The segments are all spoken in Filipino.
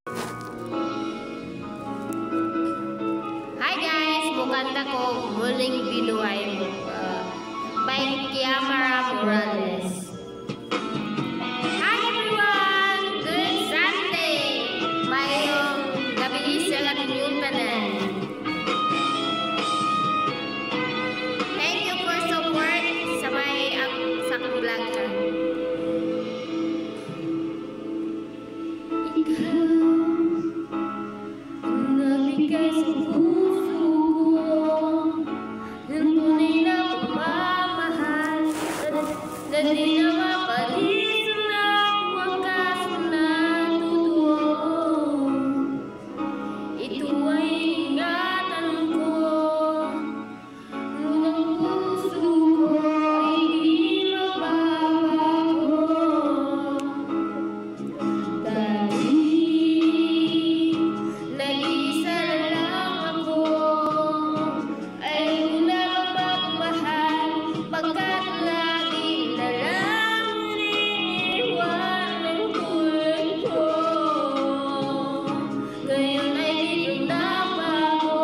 Hi guys! Bukanta ko muling binuhay by Kiamara Morales. Hi everyone! Good Sunday! Mayong gabi sa inyong tanan. Thank you for support sa may sa akong vlog. Nagbigay sa puso ko ng tunay na pagmamahal na di na mapalis ng wakas na totoo. Ito ay ingatan ko ng puso ko ay di mababago. Nag-iisa lang ako ay una magmahal pagkat lagi na lang iniiwan ang tulad ko. Ngayon ay dito na ako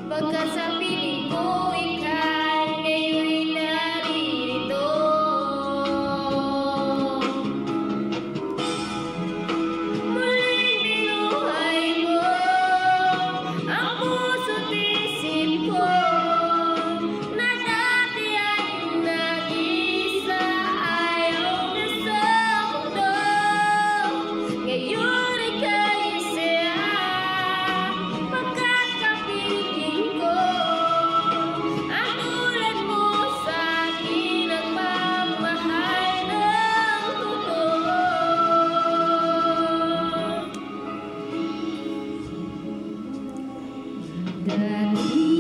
pagkat sa piling ko ika'y ngayon'y narito. Dati